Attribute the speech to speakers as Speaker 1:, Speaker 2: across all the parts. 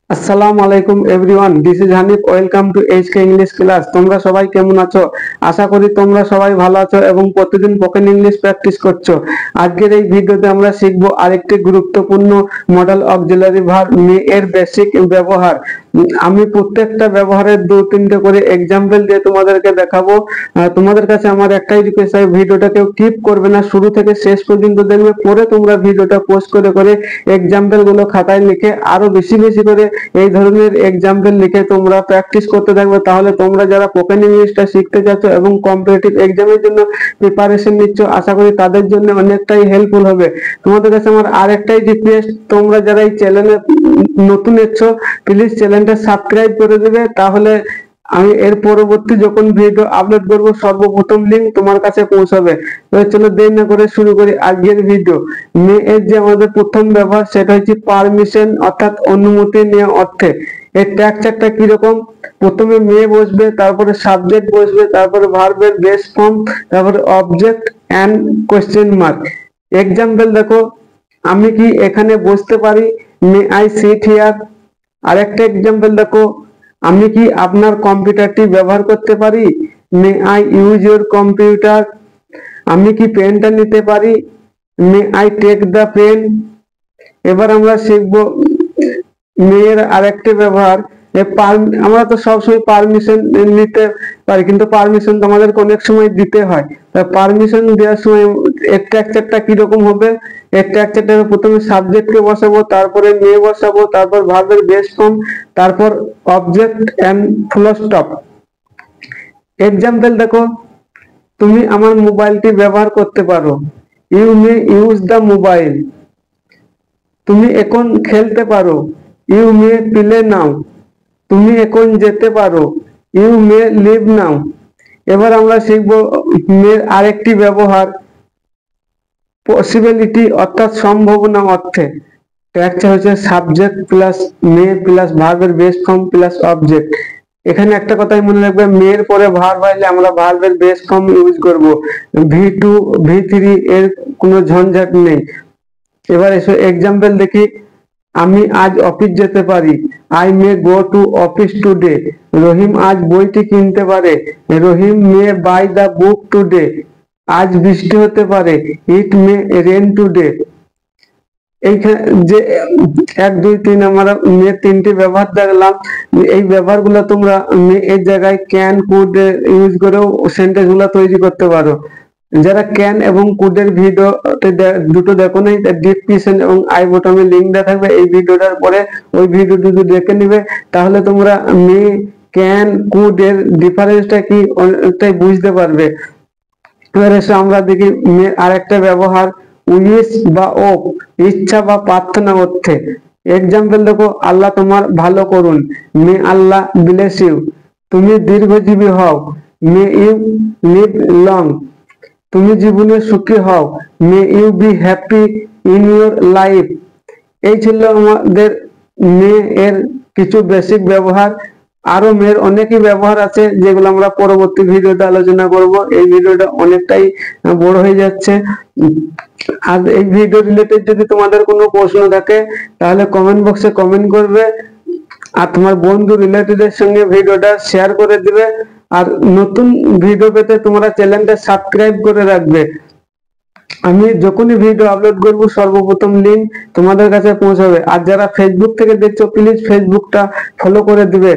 Speaker 1: আসসালামু আলাইকুম everyone, this is Hanif. Welcome to HK English class. তোমরা সবাই কেমন আছো? আশা করি তোমরা সবাই ভালো আছো এবং প্রতিদিন স্পোকেন ইংলিশ প্র্যাকটিস করছো। আজকের এই ভিডিওতে আমরা শিখবো আরেকটি গুরুত্বপূর্ণ মডেল অক্সিলারি ভার্ব মে এর বেসিক ব্যবহার। আমি প্রত্যেকটা ব্যবহারের দু তিনটে করে এক্সাম্পল দিয়ে তোমাদেরকে দেখাবো। তোমাদের কাছে আমার একটাই রিকোয়েস্ট, ভিডিওটা কেউ স্কিপ করবে না, শুরু থেকে শেষ পর্যন্ত দেখবে, পরে তোমরা ভিডিওটা পোস্ট করে করে এক্সাম্পল গুলো খাতায় লিখে আরো বেশি বেশি করে এই ধরনের এক্সাম্পল লিখে তোমরা প্র্যাকটিস করতে থাকবে। তাহলে তোমরা যারা স্পোকেন ইংলিশটা শিখতে চাচ্ছ এবং কম্পিটিটিভ এক্সামের জন্য প্রিপারেশন নিচ্ছ, আশা করি তাদের জন্য অনেকটাই হেল্পফুল হবে। তোমাদের কাছে আমার আরেকটাই রিকোয়েস্ট, তোমরা যারা এই চ্যানেলে নতুন এসছো, প্লিজ চ্যানেলটা সাবস্ক্রাইব করে দেবে। তাহলে আমি এর পরবর্তী যখন ভিডিও আপলোড করব সর্বপ্রথম লিংক তোমার কাছে পৌঁছাবে। চলো দেরি না করে শুরু করি আজকের ভিডিও। মে এর যে আমাদের প্রথম ব্যবহার সেটা হচ্ছে পারমিশন, অর্থাৎ অনুমতি নেওয়া অর্থে। এর স্ট্রাকচারটা কিরকম? প্রথমে মে বসবে, তারপরে সাবজেক্ট বসবে, তারপরে ভার্বের বেস ফর্ম, তারপরে object and question mark. Example দেখো, আমি কি এখানে বসতে পারি? May I sit here. আরেকটা এক্সাম্পল দেখো, আমি কি আপনার কম্পিউটারটি ব্যবহার করতে পারি? May I use your computer. আমি কি পেনটা নিতে পারি? May I take the pen. এবার আমরা শিখবো মেয়ের আরেকটি ব্যবহার। আমরা তো সবসময় পারমিশন নিতে পারি, কিন্তু পারমিশন তো আমাদেরকে অনেক সময় দিতে হয়। তা পারমিশন দেওয়ার সময় স্ট্রাকচারটা কিরকম হবে? স্ট্রাকচারটা প্রথমে সাবজেক্টকে বসাবো, তারপরে মেয়ে বসাবো, তারপর ভার্বের বেস ফর্ম, তারপর object and full stop. Example দেখো, তুমি আমার মোবাইলটি ব্যবহার করতে পারো। You may use the mobile. তুমি এখন খেলতে পারো। You may play now. তুমি এখন যেতে পারো। You may leave now. এবার আমরা শিখবো মের আরেকটি ব্যবহার, পসিবিলিটি অর্থাৎ সম্ভাবনা অর্থে। স্ট্রাকচার হচ্ছে সাবজেক্ট প্লাস মে প্লাস ভার্বের বেস ফর্ম প্লাস অবজেক্ট। এখানে একটা কথাই মনে রাখবে, মেয়ের পরে ভার্ব আসলে আমরা ভার্বের বেস ফর্ম ইউজ করব। V2 V3 এর কোনো ঝঞ্ঝাট নেই। এবার এসো এক্সাম্পল দেখি। আমি আজ অফিস যেতে পারি। I may go to office today. Rahim আজ বইটি কিনতে পারে। Rahim may buy the book today. আজ বৃষ্টি হতে পারে। It may rain today. এইখানে যে 1 2 3 আমরা মে তিনটি ব্যবহার দেখলাম। এই ব্যবহারগুলো তোমরা মে এর জায়গায় ক্যান কুড ইউজ করেও সেন্টেন্স গুলো তৈরি করতে পারো। যারা ক্যান এবং কুডের ভিডিও দুটো দেখো নাই, ডিসক্রিপশন এবং আই বটমে লিংক দেওয়া থাকবে। এই ভিডিওটার পরে ওই ভিডিও দুটো দেখে নিবে, তাহলে তোমরা মে ক্যান কুড এর ডিফারেন্সটা কি অনেকটাই বুঝতে পারবে। এবার এসে আমরা দেখি মে আরেকটা ব্যবহার, উইশ বা ওপ, ইচ্ছা বা প্রার্থনা অর্থে। এক্সাম্পল দেখো, আল্লাহ তোমার ভালো করুন। May Allah bless you. তুমি দীর্ঘজীবী হও। May you live long. তুমি জীবনে সুখী হও। May you be happy in your life. এই ছিল আমাদের মে এর কিছু বেসিক ব্যবহার। আরো মেয়ের অনেকই ব্যবহার আছে, যেগুলো আমরা পরবর্তী ভিডিওতে আলোচনা করব। এই ভিডিওটা অনেকটাই বড় হয়ে যাচ্ছে। আর এই ভিডিও রিলেটেড যদি তোমাদের কোনো প্রশ্ন থাকে তাহলে কমেন্ট বক্সে কমেন্ট করবে, আর তোমার বন্ধু রিলেটিভদের সঙ্গে ভিডিওটা শেয়ার করে দিবে। আর নতুন ভিডিও পেতে তোমরা চ্যানেলটা সাবস্ক্রাইব করে রাখবে। আমি যখনই ভিডিও আপলোড করব সর্বপ্রথম লিংক তোমাদের কাছে পৌঁছাবে। আর যারা ফেসবুক থেকে দেখছো, প্লিজ ফেসবুকটা ফলো করে দিবে।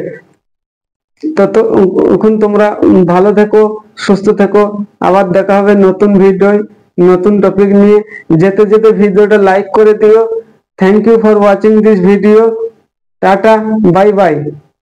Speaker 1: ততক্ষণ তোমরা ভালো থেকো, সুস্থ থেকো। আবার দেখা হবে নতুন ভিডিও, নতুন টপিক নিয়ে। যেতে যেতে ভিডিওটা লাইক করে দিও। Thank you for watching this video. Tata, bye by.